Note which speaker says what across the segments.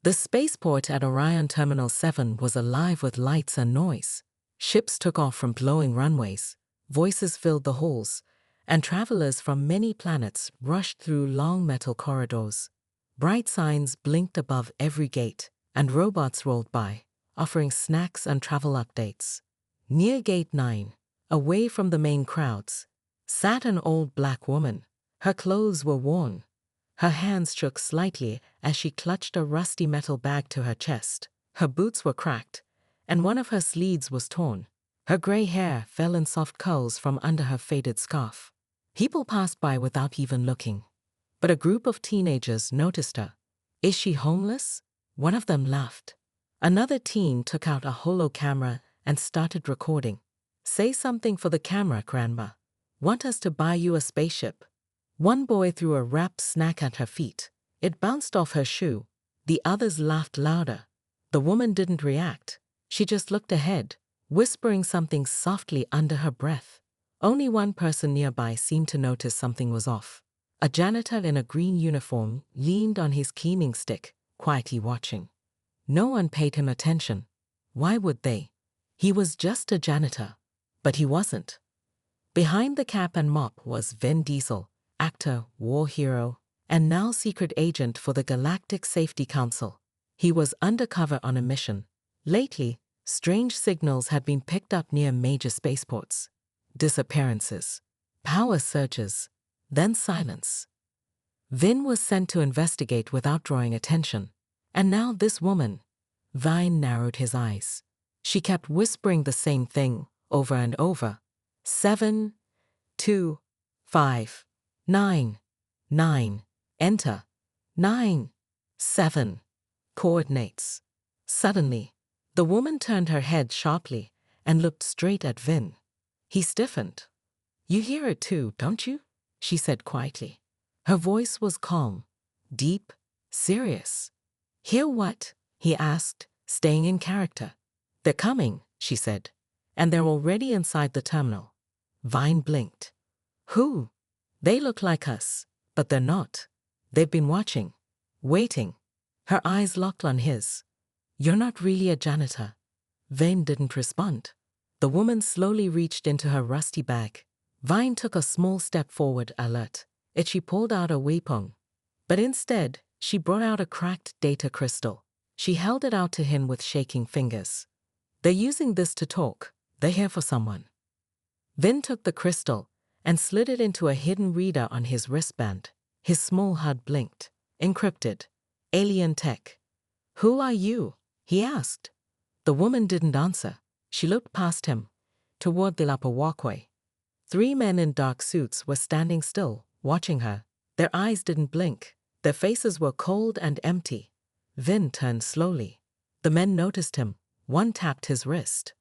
Speaker 1: The spaceport at Orion Terminal 7 was alive with lights and noise. Ships took off from glowing runways, voices filled the halls, and travelers from many planets rushed through long metal corridors. Bright signs blinked above every gate, and robots rolled by, offering snacks and travel updates. Near Gate 9, away from the main crowds, sat an old black woman. Her clothes were worn. Her hands shook slightly as she clutched a rusty metal bag to her chest. Her boots were cracked, and one of her sleeves was torn. Her gray hair fell in soft curls from under her faded scarf. People passed by without even looking. But a group of teenagers noticed her. "Is she homeless?" One of them laughed. Another teen took out a holo camera and started recording. "Say something for the camera, Grandma. Want us to buy you a spaceship?" One boy threw a wrapped snack at her feet. It bounced off her shoe. The others laughed louder. The woman didn't react. She just looked ahead, whispering something softly under her breath. Only one person nearby seemed to notice something was off. A janitor in a green uniform leaned on his cleaning stick, quietly watching. No one paid him attention. Why would they? He was just a janitor. But he wasn't. Behind the cap and mop was Vin Diesel, actor, war hero, and now secret agent for the Galactic Safety Council. He was undercover on a mission. Lately, strange signals had been picked up near major spaceports. Disappearances, power surges, then silence. Vin was sent to investigate without drawing attention. And now this woman. Vine narrowed his eyes. She kept whispering the same thing over and over. 7, 2, 5, 9, 9, enter, 9, 7, coordinates. Suddenly, the woman turned her head sharply and looked straight at Vin. He stiffened. "You hear it too, don't you?" she said quietly. Her voice was calm, deep, serious. "Hear what?" he asked, staying in character. "They're coming," she said, "and they're already inside the terminal." Vine blinked. "Who?" "They look like us, but they're not. They've been watching, waiting." Her eyes locked on his. "You're not really a janitor." Vine didn't respond. The woman slowly reached into her rusty bag. Vine took a small step forward, alert. She pulled out a weapon. But instead, she brought out a cracked data crystal. She held it out to him with shaking fingers. "They're using this to talk. They're here for someone." Vin took the crystal and slid it into a hidden reader on his wristband. His small HUD blinked. Encrypted. Alien tech. "Who are you?" he asked. The woman didn't answer. She looked past him, toward the upper walkway. 3 men in dark suits were standing still, watching her. Their eyes didn't blink. Their faces were cold and empty. Vin turned slowly. The men noticed him. One tapped his wrist.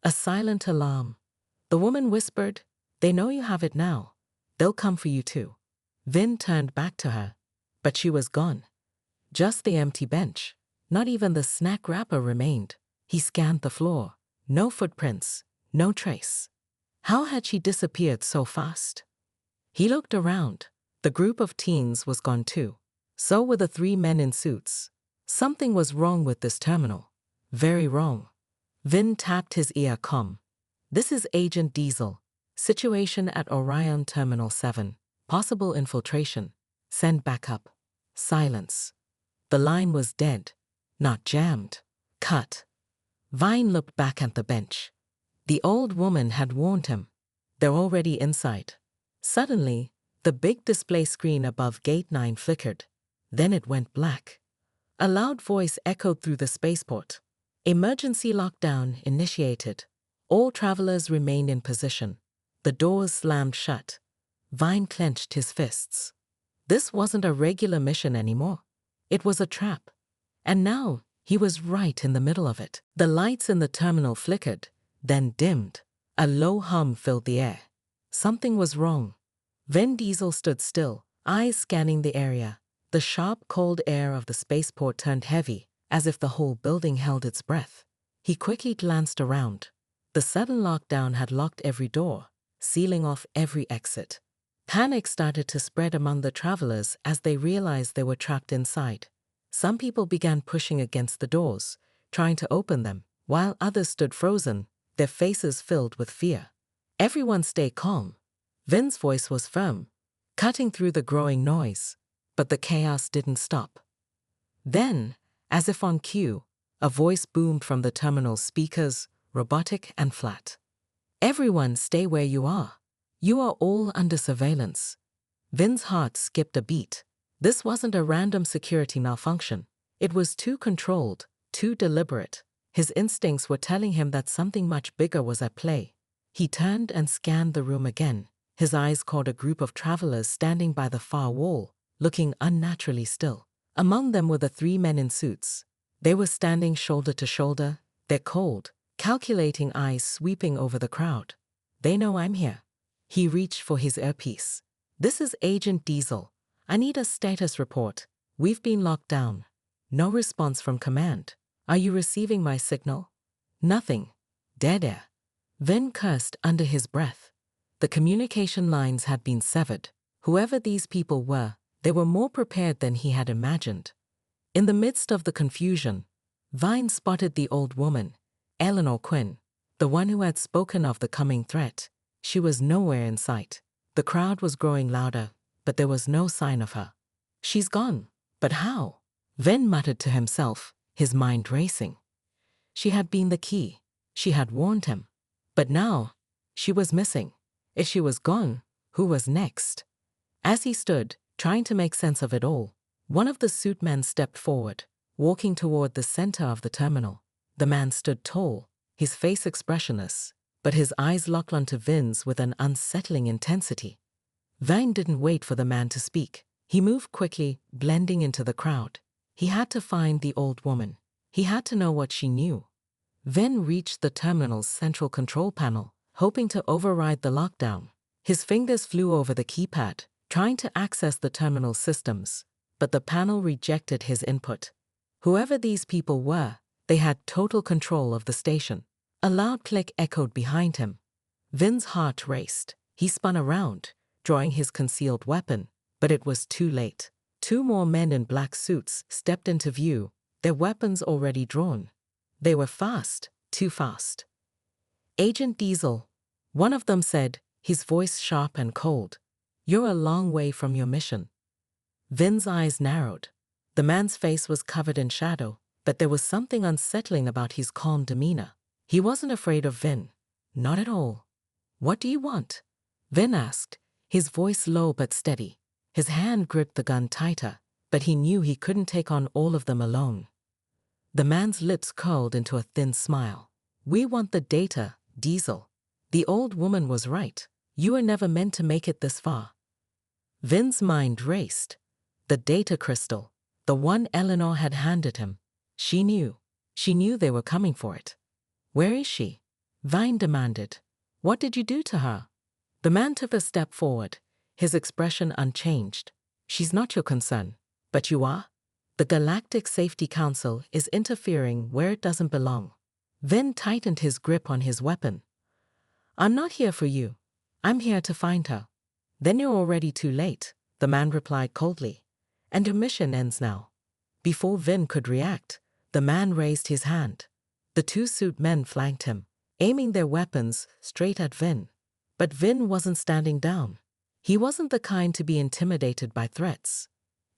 Speaker 1: A silent alarm. The woman whispered, "They know you have it now. They'll come for you too." Vin turned back to her, but she was gone. Just the empty bench. Not even the snack wrapper remained. He scanned the floor. No footprints, no trace. How had she disappeared so fast? He looked around. The group of teens was gone too. So were the 3 men in suits. Something was wrong with this terminal. Very wrong. Vin tapped his ear comm. "This is Agent Diesel. Situation at Orion Terminal 7. Possible infiltration. Send backup." Silence. The line was dead, not jammed. Cut. Vine looked back at the bench. The old woman had warned him. They're already inside. Suddenly, the big display screen above Gate 9 flickered. Then it went black. A loud voice echoed through the spaceport. "Emergency lockdown initiated. All travelers remain in position." The doors slammed shut. Vine clenched his fists. This wasn't a regular mission anymore. It was a trap. And now, he was right in the middle of it. The lights in the terminal flickered, then dimmed. A low hum filled the air. Something was wrong. Vin Diesel stood still, eyes scanning the area. The sharp, cold air of the spaceport turned heavy, as if the whole building held its breath. He quickly glanced around. The sudden lockdown had locked every door, sealing off every exit. Panic started to spread among the travelers as they realized they were trapped inside. Some people began pushing against the doors, trying to open them, while others stood frozen, their faces filled with fear. Everyone stay calm. Vin's voice was firm, cutting through the growing noise, but the chaos didn't stop. Then, as if on cue, a voice boomed from the terminal speakers, robotic and flat. Everyone stay where you are. You are all under surveillance. Vin's heart skipped a beat. This wasn't a random security malfunction. It was too controlled, too deliberate. His instincts were telling him that something much bigger was at play. He turned and scanned the room again. His eyes caught a group of travelers standing by the far wall, looking unnaturally still. Among them were the three men in suits. They were standing shoulder to shoulder, their cold, calculating eyes sweeping over the crowd. They know I'm here. He reached for his earpiece. This is Agent Diesel. I need a status report. We've been locked down. No response from command. Are you receiving my signal? Nothing. Dead air. Vin cursed under his breath. The communication lines had been severed. Whoever these people were, they were more prepared than he had imagined. In the midst of the confusion, Vine spotted the old woman, Eleanor Quinn, the one who had spoken of the coming threat. She was nowhere in sight. The crowd was growing louder, but there was no sign of her. She's gone. But how? Vin muttered to himself, his mind racing. She had been the key. She had warned him. But now, she was missing. If she was gone, who was next? As he stood, trying to make sense of it all, one of the suit men stepped forward, walking toward the center of the terminal. The man stood tall, his face expressionless, but his eyes locked onto Vin's with an unsettling intensity. Vine didn't wait for the man to speak. He moved quickly, blending into the crowd. He had to find the old woman. He had to know what she knew. Vin reached the terminal's central control panel, hoping to override the lockdown. His fingers flew over the keypad, trying to access the terminal systems, but the panel rejected his input. Whoever these people were, they had total control of the station. A loud click echoed behind him. Vin's heart raced. He spun around, drawing his concealed weapon, but it was too late. Two more men in black suits stepped into view, their weapons already drawn. They were fast, too fast. Agent Diesel, one of them said, his voice sharp and cold. You're a long way from your mission. Vin's eyes narrowed. The man's face was covered in shadow, but there was something unsettling about his calm demeanor. He wasn't afraid of Vin. Not at all. What do you want? Vin asked, his voice low but steady. His hand gripped the gun tighter, but he knew he couldn't take on all of them alone. The man's lips curled into a thin smile. We want the data, Diesel. The old woman was right. You were never meant to make it this far. Vin's mind raced. The data crystal, the one Eleanor had handed him. She knew. She knew they were coming for it. Where is she? Vine demanded. What did you do to her? The man took a step forward, his expression unchanged. She's not your concern, but you are? The Galactic Safety Council is interfering where it doesn't belong. Vin tightened his grip on his weapon. I'm not here for you. I'm here to find her. Then you're already too late, the man replied coldly. And your mission ends now. Before Vin could react, the man raised his hand. The two suit men flanked him, aiming their weapons straight at Vin. But Vin wasn't standing down. He wasn't the kind to be intimidated by threats.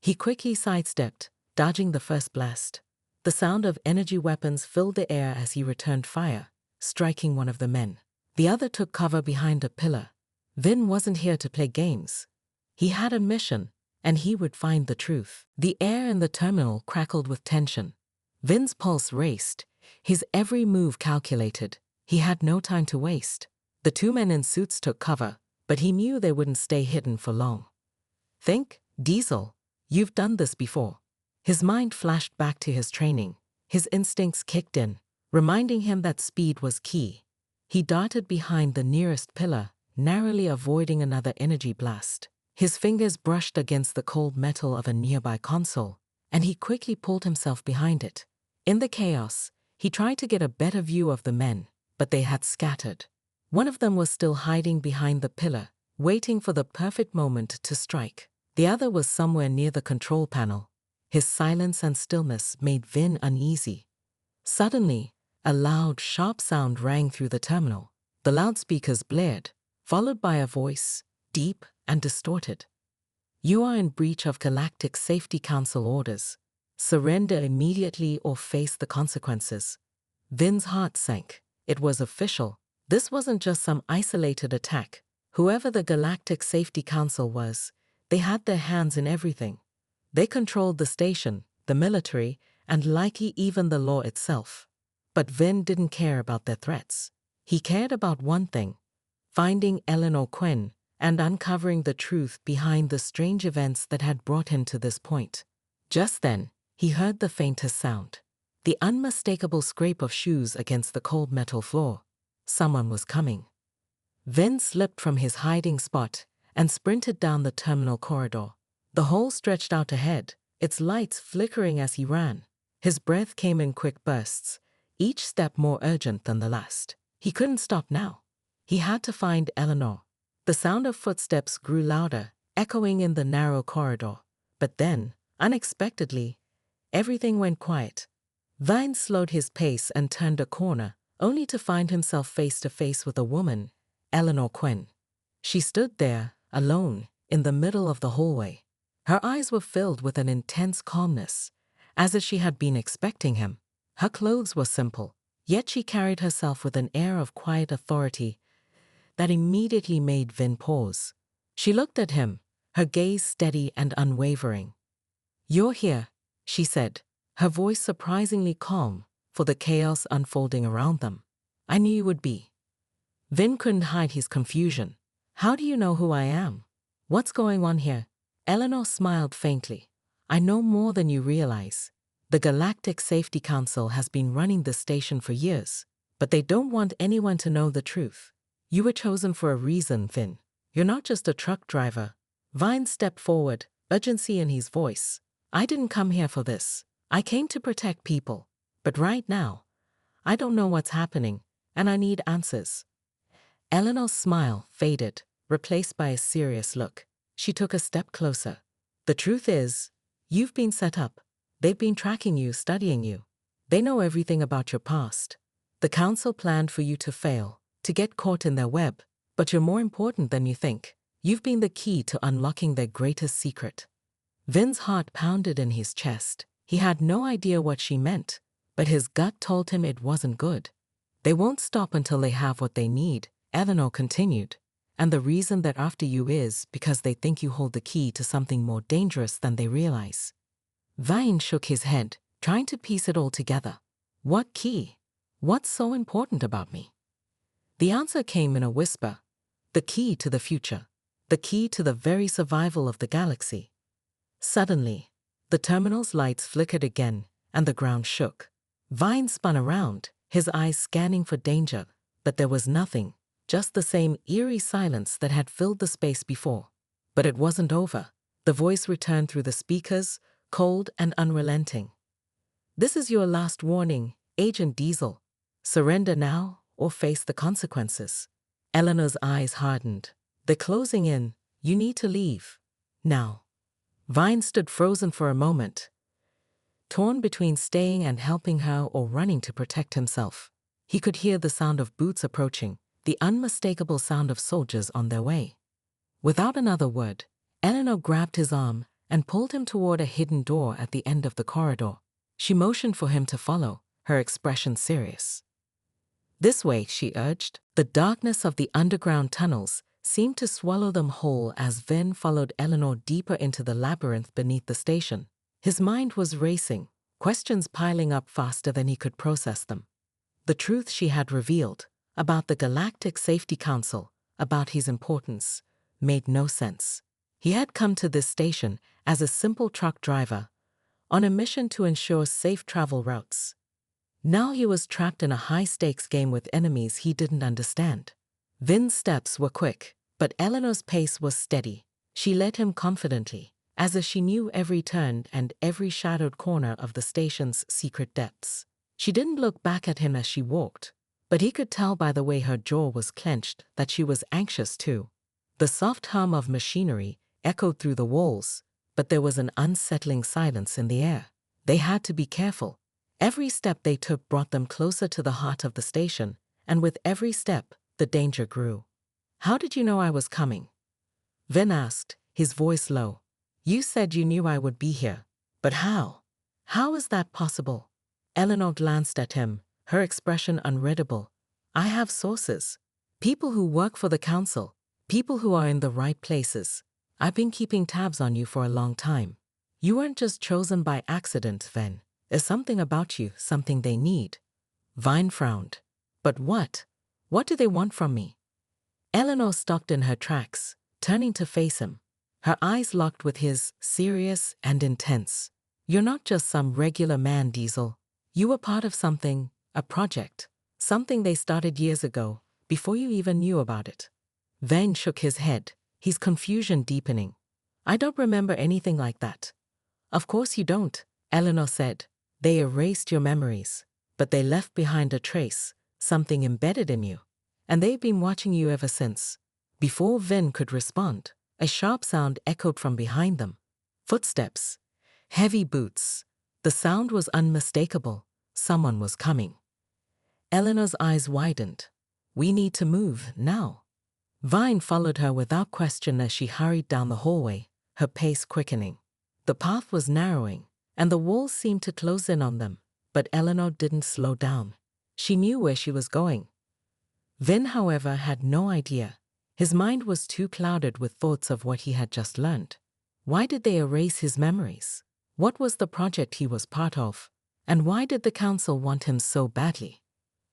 Speaker 1: He quickly sidestepped, dodging the first blast. The sound of energy weapons filled the air as he returned fire, striking one of the men. The other took cover behind a pillar. Vin wasn't here to play games. He had a mission, and he would find the truth. The air in the terminal crackled with tension. Vin's pulse raced, his every move calculated. He had no time to waste. The two men in suits took cover, but he knew they wouldn't stay hidden for long. Think, Diesel, you've done this before. His mind flashed back to his training. His instincts kicked in, reminding him that speed was key. He darted behind the nearest pillar, narrowly avoiding another energy blast. His fingers brushed against the cold metal of a nearby console, and he quickly pulled himself behind it. In the chaos, he tried to get a better view of the men, but they had scattered. One of them was still hiding behind the pillar, waiting for the perfect moment to strike. The other was somewhere near the control panel. His silence and stillness made Vin uneasy. Suddenly, a loud, sharp sound rang through the terminal. The loudspeakers blared, followed by a voice, deep and distorted. "You are in breach of Galactic Safety Council orders. Surrender immediately or face the consequences." Vin's heart sank. It was official. This wasn't just some isolated attack. Whoever the Galactic Safety Council was, they had their hands in everything. They controlled the station, the military, and likely even the law itself. But Vin didn't care about their threats. He cared about one thing: finding Eleanor Quinn and uncovering the truth behind the strange events that had brought him to this point. Just then, he heard the faintest sound. The unmistakable scrape of shoes against the cold metal floor. Someone was coming. Vin slipped from his hiding spot and sprinted down the terminal corridor. The hall stretched out ahead, its lights flickering as he ran. His breath came in quick bursts, each step more urgent than the last. He couldn't stop now. He had to find Eleanor. The sound of footsteps grew louder, echoing in the narrow corridor. But then, unexpectedly, everything went quiet. Vine slowed his pace and turned a corner, only to find himself face to face with a woman, Eleanor Quinn. She stood there, alone, in the middle of the hallway. Her eyes were filled with an intense calmness, as if she had been expecting him. Her clothes were simple, yet she carried herself with an air of quiet authority that immediately made Vin pause. She looked at him, her gaze steady and unwavering. "You're here," she said, her voice surprisingly calm for the chaos unfolding around them. "I knew you would be." Vin couldn't hide his confusion. "How do you know who I am? What's going on here?" Eleanor smiled faintly. "I know more than you realize. The Galactic Safety Council has been running this station for years, but they don't want anyone to know the truth. You were chosen for a reason, Vin. You're not just a truck driver." Vine stepped forward, urgency in his voice. "I didn't come here for this. I came to protect people. But right now, I don't know what's happening, and I need answers." Eleanor's smile faded, replaced by a serious look. She took a step closer. "The truth is, you've been set up. They've been tracking you, studying you. They know everything about your past. The council planned for you to fail, to get caught in their web, but you're more important than you think. You've been the key to unlocking their greatest secret." Vin's heart pounded in his chest. He had no idea what she meant, but his gut told him it wasn't good. "They won't stop until they have what they need," Eleanor continued. "And the reason they're after you is because they think you hold the key to something more dangerous than they realize." Vine shook his head, trying to piece it all together. "What key? What's so important about me?" The answer came in a whisper. "The key to the future. The key to the very survival of the galaxy." Suddenly, the terminal's lights flickered again, and the ground shook. Vine spun around, his eyes scanning for danger, but there was nothing, just the same eerie silence that had filled the space before. But it wasn't over. The voice returned through the speakers, cold and unrelenting. "This is your last warning, Agent Diesel. Surrender now or face the consequences." Eleanor's eyes hardened. "They're closing in. You need to leave. Now." Vine stood frozen for a moment, torn between staying and helping her or running to protect himself. He could hear the sound of boots approaching, the unmistakable sound of soldiers on their way. Without another word, Eleanor grabbed his arm and pulled him toward a hidden door at the end of the corridor. She motioned for him to follow, her expression serious. "This way," she urged. The darkness of the underground tunnels seemed to swallow them whole as Vin followed Eleanor deeper into the labyrinth beneath the station. His mind was racing, questions piling up faster than he could process them. The truth she had revealed, about the Galactic Safety Council, about his importance, made no sense. He had come to this station as a simple truck driver, on a mission to ensure safe travel routes. Now he was trapped in a high-stakes game with enemies he didn't understand. Vin's steps were quick, but Eleanor's pace was steady. She led him confidently, as if she knew every turn and every shadowed corner of the station's secret depths. She didn't look back at him as she walked, but he could tell by the way her jaw was clenched that she was anxious too. The soft hum of machinery echoed through the walls, but there was an unsettling silence in the air. They had to be careful. Every step they took brought them closer to the heart of the station, and with every step, the danger grew. "How did you know I was coming?" Vin asked, his voice low. "You said you knew I would be here. But how? How is that possible?" Eleanor glanced at him, her expression unreadable. "I have sources. People who work for the council. People who are in the right places. I've been keeping tabs on you for a long time. You weren't just chosen by accident, Ven. There's something about you, something they need." Vine frowned. "But what? What do they want from me?" Eleanor stopped in her tracks, turning to face him. Her eyes locked with his, serious and intense. "You're not just some regular man, Diesel. You were part of something, a project. Something they started years ago, before you even knew about it." Vane shook his head, his confusion deepening. "I don't remember anything like that." "Of course you don't," Eleanor said. "They erased your memories, but they left behind a trace, something embedded in you. And they've been watching you ever since." Before Vin could respond, a sharp sound echoed from behind them. Footsteps. Heavy boots. The sound was unmistakable. Someone was coming. Eleanor's eyes widened. "We need to move, now." Vine followed her without question as she hurried down the hallway, her pace quickening. The path was narrowing, and the walls seemed to close in on them, but Eleanor didn't slow down. She knew where she was going. Vin, however, had no idea. His mind was too clouded with thoughts of what he had just learned. Why did they erase his memories? What was the project he was part of? And why did the council want him so badly?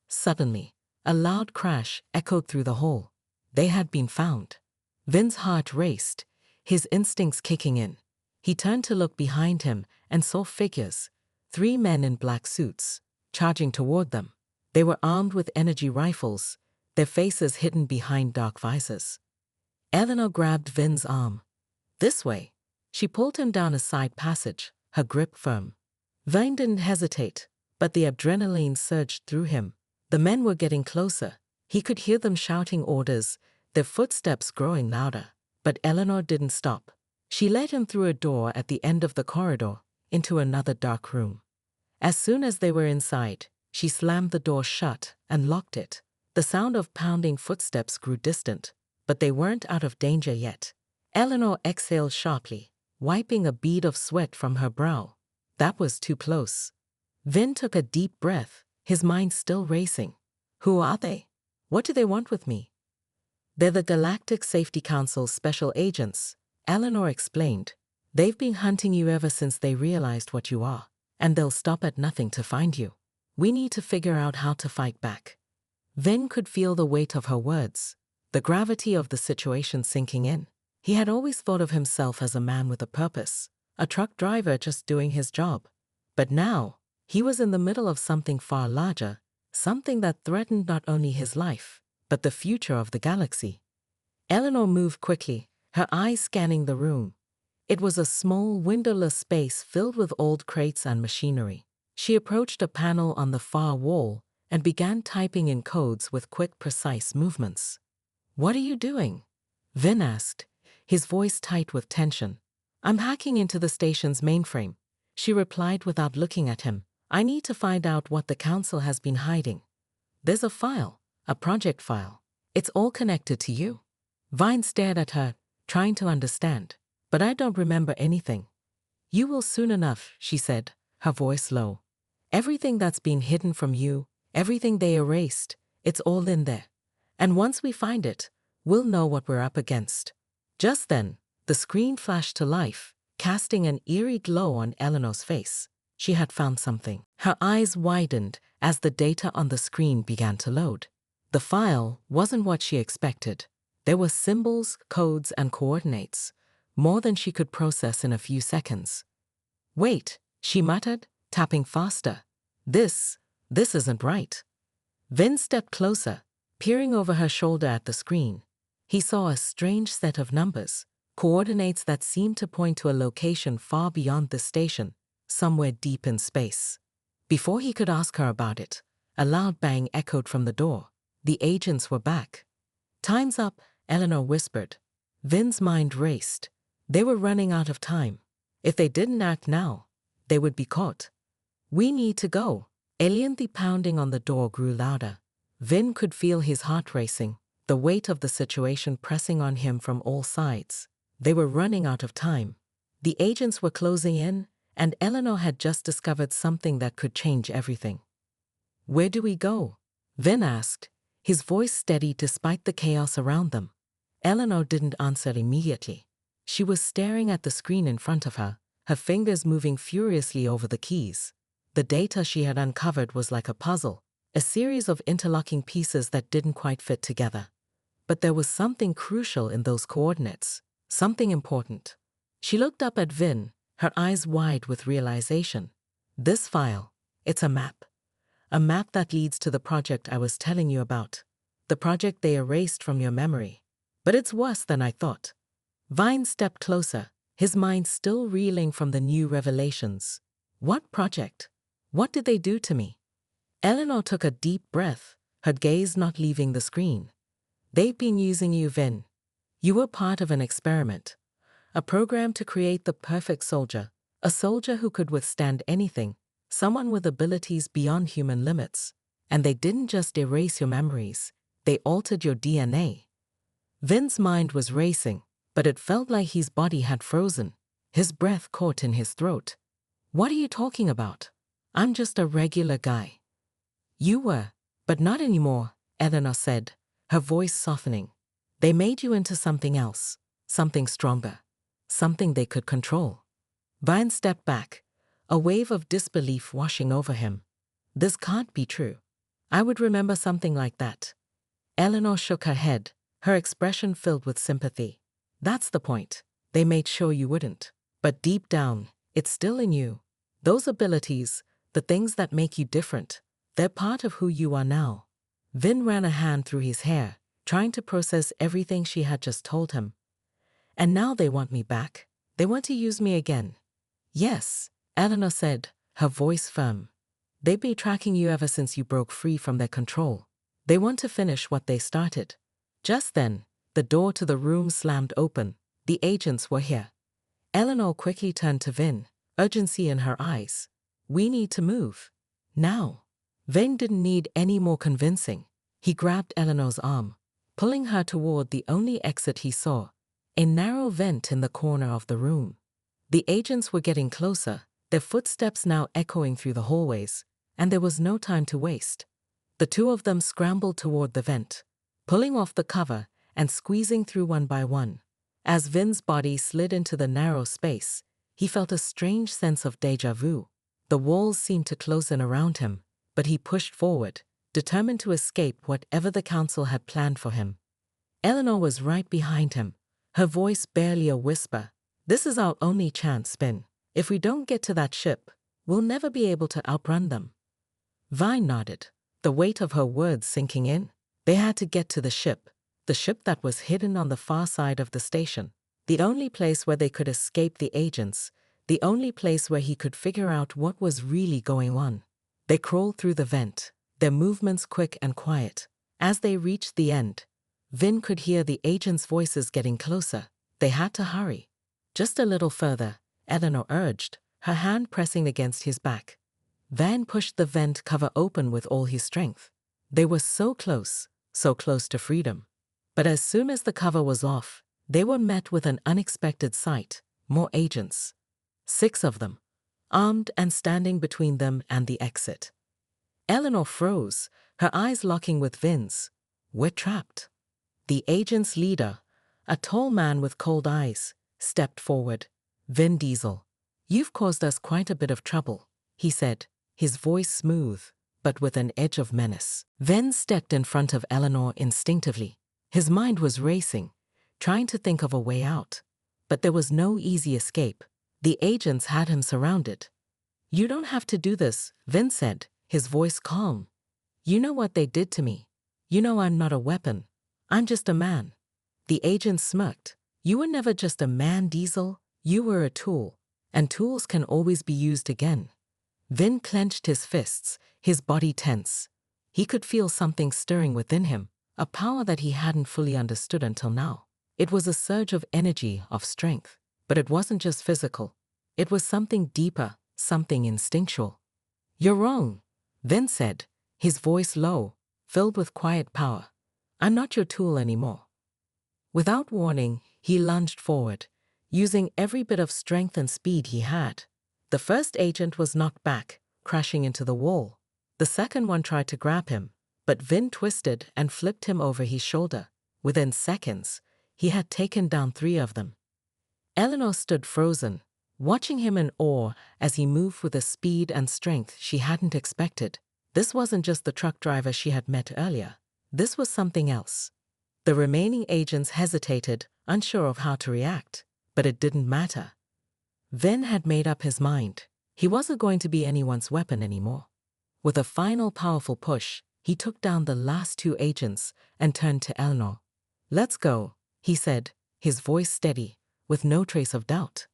Speaker 1: Suddenly, a loud crash echoed through the hall. They had been found. Vin's heart raced, his instincts kicking in. He turned to look behind him and saw figures, 3 men in black suits, charging toward them. They were armed with energy rifles, their faces hidden behind dark visors. Eleanor grabbed Vin's arm. "This way." She pulled him down a side passage, her grip firm. Vin didn't hesitate, but the adrenaline surged through him. The men were getting closer. He could hear them shouting orders, their footsteps growing louder. But Eleanor didn't stop. She led him through a door at the end of the corridor, into another dark room. As soon as they were inside, she slammed the door shut and locked it. The sound of pounding footsteps grew distant, but they weren't out of danger yet. Eleanor exhaled sharply, wiping a bead of sweat from her brow. That was too close. Vin took a deep breath, his mind still racing. "Who are they? What do they want with me?" "They're the Galactic Safety Council's special agents," Eleanor explained. "They've been hunting you ever since they realized what you are, and they'll stop at nothing to find you. We need to figure out how to fight back." Vin could feel the weight of her words, the gravity of the situation sinking in. He had always thought of himself as a man with a purpose, a truck driver just doing his job. But now, he was in the middle of something far larger, something that threatened not only his life, but the future of the galaxy. Eleanor moved quickly, her eyes scanning the room. It was a small, windowless space filled with old crates and machinery. She approached a panel on the far wall and began typing in codes with quick, precise movements. "What are you doing?" Vin asked, his voice tight with tension. "I'm hacking into the station's mainframe," she replied without looking at him. "I need to find out what the council has been hiding. There's a file, a project file. It's all connected to you." Vine stared at her, trying to understand. "But I don't remember anything." "You will soon enough," she said, her voice low. "Everything that's been hidden from you, everything they erased, it's all in there. And once we find it, we'll know what we're up against." Just then, the screen flashed to life, casting an eerie glow on Eleanor's face. She had found something. Her eyes widened as the data on the screen began to load. The file wasn't what she expected. There were symbols, codes, and coordinates, more than she could process in a few seconds. "Wait," she muttered, tapping faster. This isn't right." Vin stepped closer, peering over her shoulder at the screen. He saw a strange set of numbers, coordinates that seemed to point to a location far beyond the station, somewhere deep in space. Before he could ask her about it, a loud bang echoed from the door. The agents were back. "Time's up," Eleanor whispered. Vin's mind raced. They were running out of time. If they didn't act now, they would be caught. We need to go. The pounding on the door grew louder. Vin could feel his heart racing, the weight of the situation pressing on him from all sides. They were running out of time. The agents were closing in, and Eleanor had just discovered something that could change everything. Where do we go? Vin asked, his voice steady despite the chaos around them. Eleanor didn't answer immediately. She was staring at the screen in front of her, her fingers moving furiously over the keys. The data she had uncovered was like a puzzle, a series of interlocking pieces that didn't quite fit together. But there was something crucial in those coordinates, something important. She looked up at Vin, her eyes wide with realization. This file, it's a map. A map that leads to the project I was telling you about. The project they erased from your memory. But it's worse than I thought. Vine stepped closer, his mind still reeling from the new revelations. What project? What did they do to me? Eleanor took a deep breath, her gaze not leaving the screen. They've been using you, Vin. You were part of an experiment. A program to create the perfect soldier, a soldier who could withstand anything, someone with abilities beyond human limits. And they didn't just erase your memories, they altered your DNA. Vin's mind was racing, but it felt like his body had frozen, his breath caught in his throat. What are you talking about? I'm just a regular guy. You were, but not anymore, Eleanor said, her voice softening. They made you into something else, something stronger, something they could control. Vine stepped back, a wave of disbelief washing over him. This can't be true. I would remember something like that. Eleanor shook her head, her expression filled with sympathy. That's the point. They made sure you wouldn't. But deep down, it's still in you. Those abilities, the things that make you different, they're part of who you are now. Vin ran a hand through his hair, trying to process everything she had just told him. And now they want me back. They want to use me again. Yes, Eleanor said, her voice firm. They've been tracking you ever since you broke free from their control. They want to finish what they started. Just then, the door to the room slammed open. The agents were here. Eleanor quickly turned to Vin, urgency in her eyes. We need to move. Now. Vin didn't need any more convincing. He grabbed Eleanor's arm, pulling her toward the only exit he saw, a narrow vent in the corner of the room. The agents were getting closer, their footsteps now echoing through the hallways, and there was no time to waste. The two of them scrambled toward the vent, pulling off the cover and squeezing through one by one. As Vin's body slid into the narrow space, he felt a strange sense of déjà vu. The walls seemed to close in around him, but he pushed forward, determined to escape whatever the council had planned for him. Eleanor was right behind him, her voice barely a whisper. This is our only chance, Vin. If we don't get to that ship, we'll never be able to outrun them. Vine nodded, the weight of her words sinking in. They had to get to the ship that was hidden on the far side of the station, the only place where they could escape the agents, the only place where he could figure out what was really going on. They crawled through the vent, their movements quick and quiet. As they reached the end, Vin could hear the agents' voices getting closer. They had to hurry. Just a little further, Eleanor urged, her hand pressing against his back. Van pushed the vent cover open with all his strength. They were so close to freedom. But as soon as the cover was off, they were met with an unexpected sight, more agents. 6 of them, armed and standing between them and the exit. Eleanor froze, her eyes locking with Vin's. We're trapped. The agent's leader, a tall man with cold eyes, stepped forward. Vin Diesel, you've caused us quite a bit of trouble, he said, his voice smooth, but with an edge of menace. Vin stepped in front of Eleanor instinctively. His mind was racing, trying to think of a way out. But there was no easy escape. The agents had him surrounded. You don't have to do this, Vin said, his voice calm. You know what they did to me. You know I'm not a weapon. I'm just a man. The agent smirked. You were never just a man, Diesel. You were a tool, and tools can always be used again. Vin clenched his fists, his body tense. He could feel something stirring within him, a power that he hadn't fully understood until now. It was a surge of energy, of strength. But it wasn't just physical. It was something deeper, something instinctual. "You're wrong," Vin said, his voice low, filled with quiet power. "I'm not your tool anymore." Without warning, he lunged forward, using every bit of strength and speed he had. The first agent was knocked back, crashing into the wall. The second one tried to grab him, but Vin twisted and flipped him over his shoulder. Within seconds, he had taken down 3 of them. Eleanor stood frozen, watching him in awe as he moved with a speed and strength she hadn't expected. This wasn't just the truck driver she had met earlier. This was something else. The remaining agents hesitated, unsure of how to react, but it didn't matter. Vin had made up his mind. He wasn't going to be anyone's weapon anymore. With a final powerful push, he took down the last 2 agents and turned to Eleanor. "Let's go," he said, his voice steady, with no trace of doubt.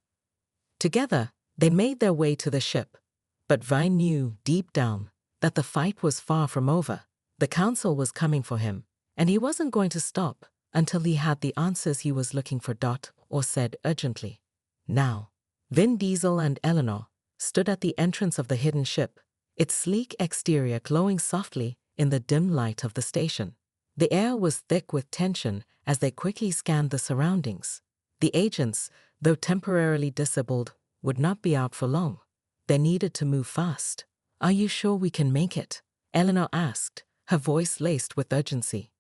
Speaker 1: Together, they made their way to the ship. But Vine knew, deep down, that the fight was far from over. The council was coming for him, and he wasn't going to stop until he had the answers he was looking for. Or said urgently. Now, Vin Diesel and Eleanor stood at the entrance of the hidden ship, its sleek exterior glowing softly in the dim light of the station. The air was thick with tension as they quickly scanned the surroundings. The agents, though temporarily disabled, would not be out for long. They needed to move fast. "Are you sure we can make it?" Eleanor asked, her voice laced with urgency.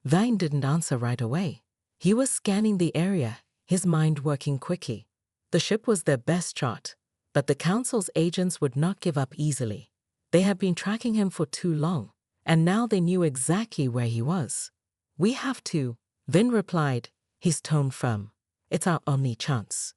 Speaker 1: Vine didn't answer right away. He was scanning the area, his mind working quickly. The ship was their best shot, but the council's agents would not give up easily. They had been tracking him for too long, and now they knew exactly where he was. "We have to," Vin replied, his tone firm. "It's our only chance."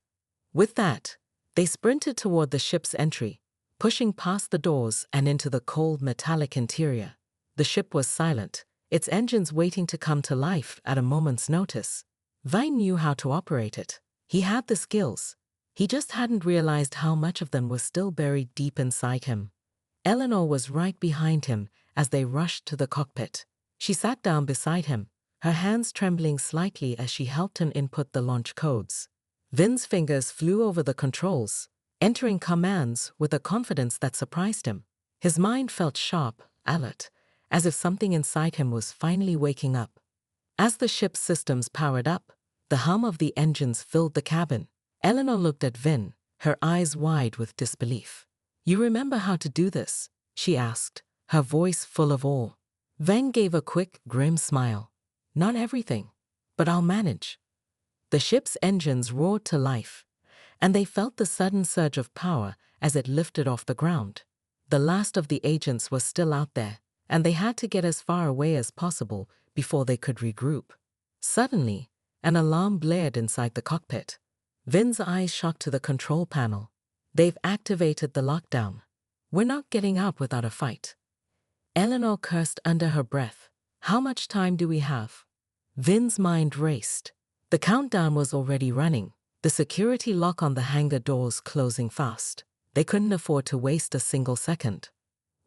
Speaker 1: With that, they sprinted toward the ship's entry, pushing past the doors and into the cold metallic interior. The ship was silent, its engines waiting to come to life at a moment's notice. Vine knew how to operate it. He had the skills. He just hadn't realized how much of them was still buried deep inside him. Eleanor was right behind him as they rushed to the cockpit. She sat down beside him, her hands trembling slightly as she helped him input the launch codes. Vin's fingers flew over the controls, entering commands with a confidence that surprised him. His mind felt sharp, alert, as if something inside him was finally waking up. As the ship's systems powered up, the hum of the engines filled the cabin. Eleanor looked at Vin, her eyes wide with disbelief. "You remember how to do this?" she asked, her voice full of awe. Vin gave a quick, grim smile. "Not everything, but I'll manage." The ship's engines roared to life, and they felt the sudden surge of power as it lifted off the ground. The last of the agents was still out there, and they had to get as far away as possible before they could regroup. Suddenly, an alarm blared inside the cockpit. Vin's eyes shot to the control panel. "They've activated the lockdown. We're not getting out without a fight." Eleanor cursed under her breath. "How much time do we have?" Vin's mind raced. The countdown was already running, the security lock on the hangar doors closing fast. They couldn't afford to waste a single second.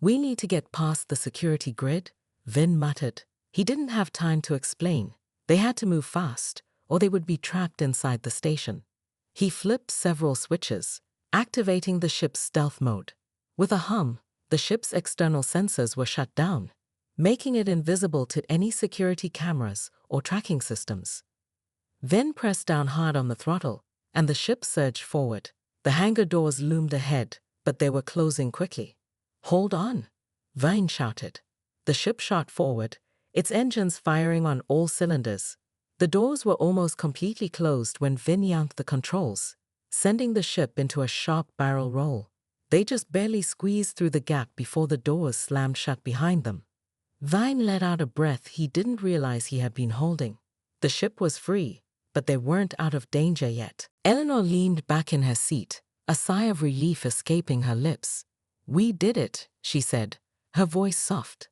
Speaker 1: "We need to get past the security grid," Vin muttered. He didn't have time to explain. They had to move fast, or they would be trapped inside the station. He flipped several switches, activating the ship's stealth mode. With a hum, the ship's external sensors were shut down, making it invisible to any security cameras or tracking systems. Vin pressed down hard on the throttle, and the ship surged forward. The hangar doors loomed ahead, but they were closing quickly. "Hold on," Vine shouted. The ship shot forward, its engines firing on all cylinders. The doors were almost completely closed when Vin yanked the controls, sending the ship into a sharp barrel roll. They just barely squeezed through the gap before the doors slammed shut behind them. Vine let out a breath he didn't realize he had been holding. The ship was free, but they weren't out of danger yet. Eleanor leaned back in her seat, a sigh of relief escaping her lips. "We did it," she said, her voice soft.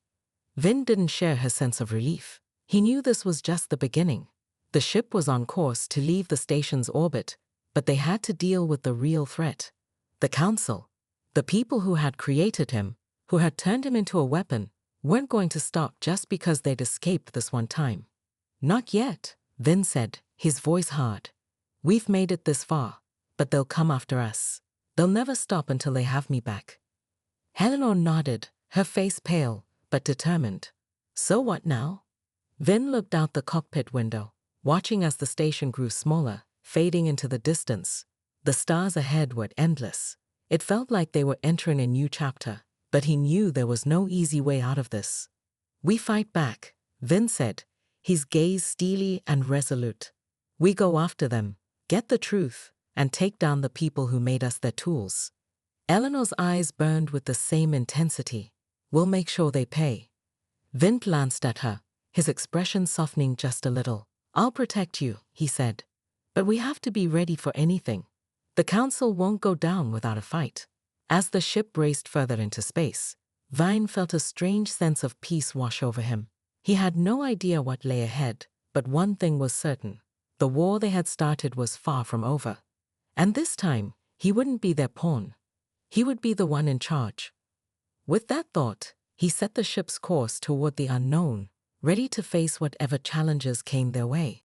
Speaker 1: Vin didn't share her sense of relief. He knew this was just the beginning. The ship was on course to leave the station's orbit, but they had to deal with the real threat. The council, the people who had created him, who had turned him into a weapon, weren't going to stop just because they'd escaped this one time. "Not yet," Vin said, his voice hard. "We've made it this far, but they'll come after us." They'll never stop until they have me back. Eleanor nodded, her face pale, but determined. So what now? Vin looked out the cockpit window, watching as the station grew smaller, fading into the distance. The stars ahead were endless. It felt like they were entering a new chapter, but he knew there was no easy way out of this. We fight back, Vin said, his gaze steely and resolute. We go after them, get the truth, and take down the people who made us their tools. Eleanor's eyes burned with the same intensity. We'll make sure they pay. Vin glanced at her, his expression softening just a little. I'll protect you, he said. But we have to be ready for anything. The council won't go down without a fight. As the ship raced further into space, Vine felt a strange sense of peace wash over him. He had no idea what lay ahead, but one thing was certain. The war they had started was far from over. And this time, he wouldn't be their pawn. He would be the one in charge. With that thought, he set the ship's course toward the unknown, ready to face whatever challenges came their way.